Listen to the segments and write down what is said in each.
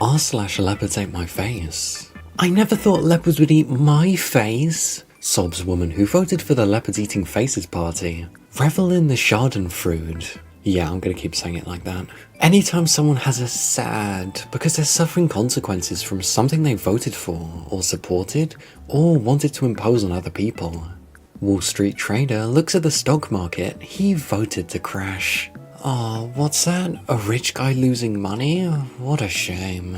r/leopards ate my face. I never thought leopards would eat my face, sobs woman who voted for the leopards eating faces party. Revel in the schadenfreude. Yeah, I'm gonna keep saying it like that. Anytime someone has a sad because they're suffering consequences from something they voted for, or supported, or wanted to impose on other people. Wall Street trader looks at the stock market, he voted to crash. Oh, what's that? A rich guy losing money? What a shame.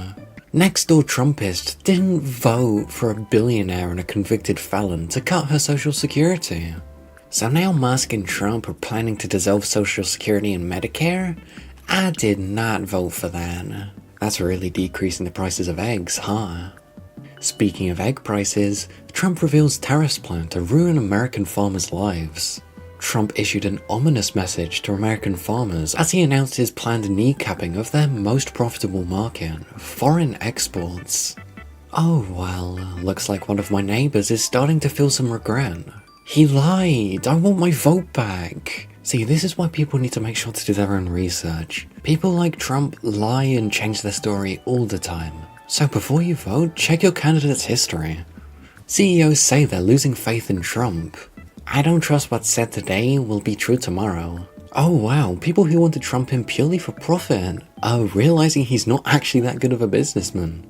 Next door Trumpist didn't vote for a billionaire and a convicted felon to cut her social security. So now Musk and Trump are planning to dissolve Social Security and Medicare? I did not vote for that. That's really decreasing the prices of eggs, huh? Speaking of egg prices, Trump reveals tariffs plan to ruin American farmers' lives. Trump issued an ominous message to American farmers as he announced his planned kneecapping of their most profitable market, foreign exports. Oh well, looks like one of my neighbours is starting to feel some regret. He lied! I want my vote back! See, this is why people need to make sure to do their own research. People like Trump lie and change their story all the time. So before you vote, check your candidate's history. CEOs say they're losing faith in Trump. I don't trust what's said today will be true tomorrow. Oh wow, people who wanted Trump in purely for profit are realizing he's not actually that good of a businessman.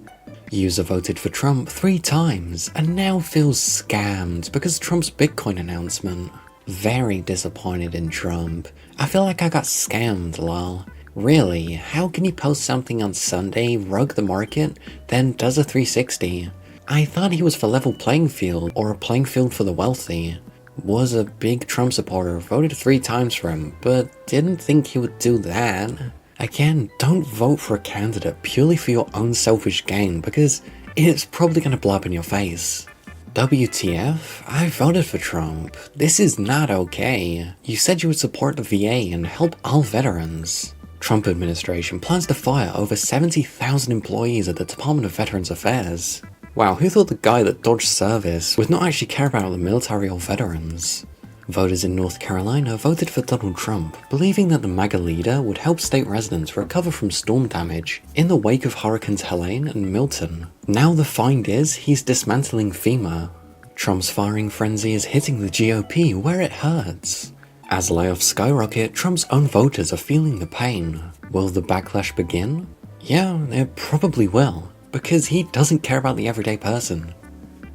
User voted for Trump 3 times and now feels scammed because of Trump's Bitcoin announcement. Very disappointed in Trump. I feel like I got scammed, lol. Really, how can you post something on Sunday, rug the market, then does a 360? I thought he was for level playing field or a playing field for the wealthy. Was a big Trump supporter, voted 3 times for him, but didn't think he would do that. Again, don't vote for a candidate purely for your own selfish gain because it's probably going to blow up in your face. WTF? I voted for Trump. This is not okay. You said you would support the VA and help all veterans. Trump administration plans to fire over 70,000 employees at the Department of Veterans Affairs. Wow, who thought the guy that dodged service would not actually care about the military or veterans? Voters in North Carolina voted for Donald Trump, believing that the MAGA leader would help state residents recover from storm damage in the wake of Hurricanes Helene and Milton. Now the find is he's dismantling FEMA. Trump's firing frenzy is hitting the GOP where it hurts. As layoffs skyrocket, Trump's own voters are feeling the pain. Will the backlash begin? Yeah, it probably will, because he doesn't care about the everyday person.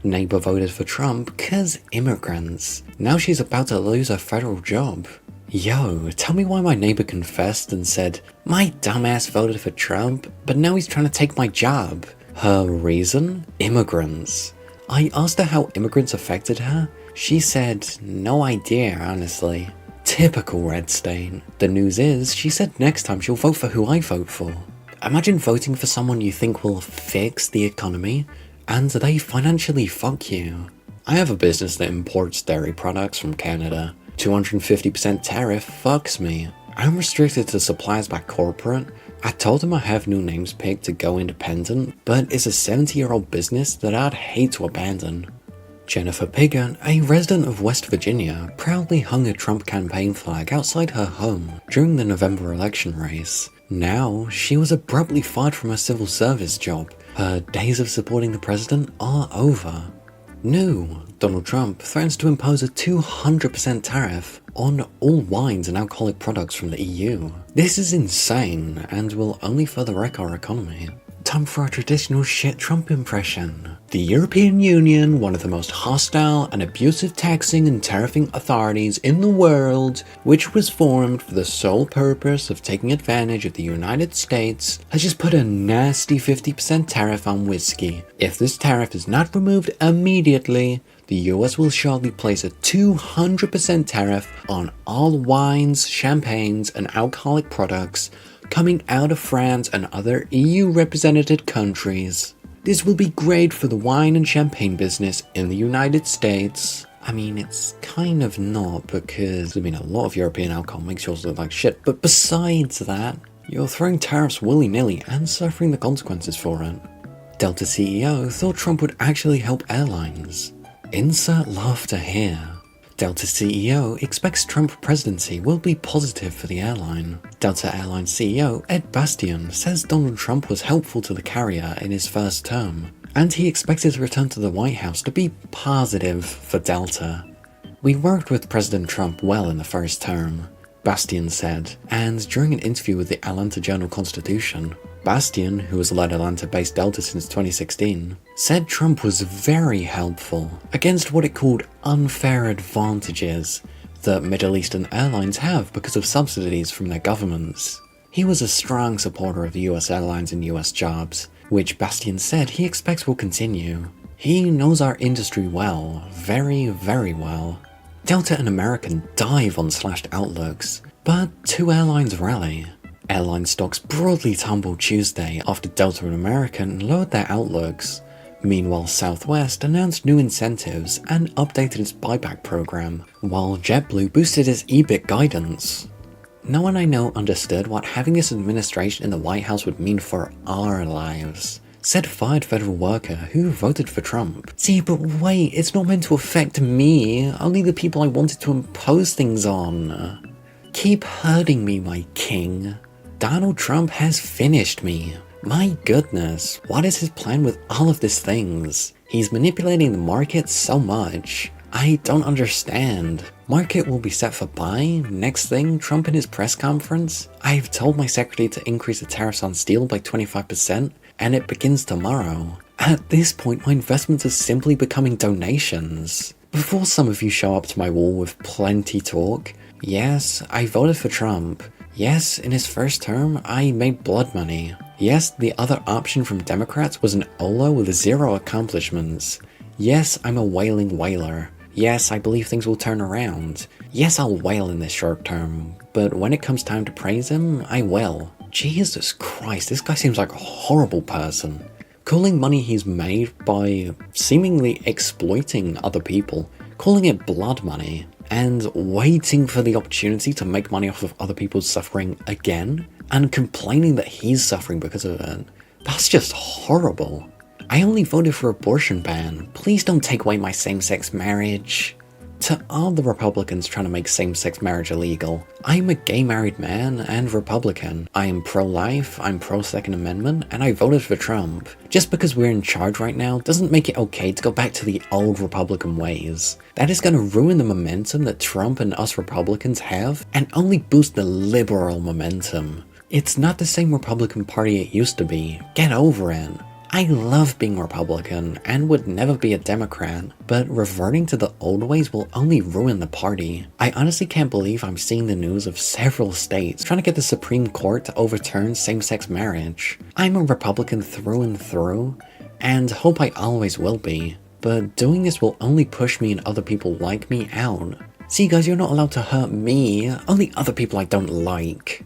Neighbor voted for Trump cause immigrants. Now she's about to lose her federal job. Yo, tell me why my neighbor confessed and said, my dumbass voted for Trump, but now he's trying to take my job. Her reason? Immigrants. I asked her how immigrants affected her. She said, no idea, honestly. Typical red stain. The news is, she said next time she'll vote for who I vote for. Imagine voting for someone you think will fix the economy, and they financially fuck you. I have a business that imports dairy products from Canada. 250% tariff fucks me. I'm restricted to suppliers by corporate. I told them I have new names picked to go independent, but it's a 70-year-old business that I'd hate to abandon. Jennifer Piggott, a resident of West Virginia, proudly hung a Trump campaign flag outside her home during the November election race. Now, she was abruptly fired from her civil service job. Her days of supporting the president are over. New, Donald Trump threatens to impose a 200% tariff on all wines and alcoholic products from the EU. This is insane and will only further wreck our economy. Time for our traditional shit Trump impression. The European Union, one of the most hostile and abusive taxing and tariffing authorities in the world, which was formed for the sole purpose of taking advantage of the United States, has just put a nasty 50% tariff on whiskey. If this tariff is not removed immediately, the US will shortly place a 200% tariff on all wines, champagnes, and alcoholic products coming out of France and other EU-represented countries. This will be great for the wine and champagne business in the United States. I mean, it's kind of not because, a lot of European alcohol makes yours look like shit, but besides that, you're throwing tariffs willy-nilly and suffering the consequences for it. Delta CEO thought Trump would actually help airlines. Insert laughter here. Delta CEO expects Trump presidency will be positive for the airline. Delta Airlines CEO Ed Bastian says Donald Trump was helpful to the carrier in his first term, and he expects his return to the White House to be positive for Delta. "We worked with President Trump well in the first term," Bastian said, and during an interview with the Atlanta Journal-Constitution, Bastian, who has led Atlanta-based Delta since 2016, said Trump was very helpful against what it called unfair advantages that Middle Eastern airlines have because of subsidies from their governments. He was a strong supporter of US airlines and US jobs, which Bastian said he expects will continue. He knows our industry well, very, very well. Delta and American dive on slashed outlooks, but two airlines rally. Airline stocks broadly tumbled Tuesday after Delta and American lowered their outlooks. Meanwhile, Southwest announced new incentives and updated its buyback program, while JetBlue boosted its EBIT guidance. No one I know understood what having this administration in the White House would mean for our lives, said fired federal worker who voted for Trump. "See, but wait, it's not meant to affect me, only the people I wanted to impose things on. Keep hurting me, my king. Donald Trump has finished me. My goodness, what is his plan with all of these things? He's manipulating the market so much. I don't understand. Market will be set for buy. Next thing, Trump in his press conference. I've told my secretary to increase the tariffs on steel by 25%, and it begins tomorrow. At this point, my investments are simply becoming donations." Before some of you show up to my wall with plenty talk, yes, I voted for Trump. Yes, in his first term, I made blood money. Yes, the other option from Democrats was an OLO with zero accomplishments. Yes, I'm a wailing wailer. Yes, I believe things will turn around. Yes, I'll wail in this short term, but when it comes time to praise him, I will. Jesus Christ, this guy seems like a horrible person. Calling money he's made by seemingly exploiting other people, calling it blood money, and waiting for the opportunity to make money off of other people's suffering again, and complaining that he's suffering because of it. That's just horrible. I only voted for abortion ban. Please don't take away my same-sex marriage. To all the Republicans trying to make same-sex marriage illegal, I'm a gay married man and Republican. I am pro-life, I'm pro-Second Amendment, and I voted for Trump. Just because we're in charge right now doesn't make it okay to go back to the old Republican ways. That is going to ruin the momentum that Trump and us Republicans have, and only boost the liberal momentum. It's not the same Republican Party it used to be. Get over it. I love being Republican and would never be a Democrat, but reverting to the old ways will only ruin the party. I honestly can't believe I'm seeing the news of several states trying to get the Supreme Court to overturn same-sex marriage. I'm a Republican through and through, and hope I always will be, but doing this will only push me and other people like me out. See guys, you're not allowed to hurt me, only other people I don't like.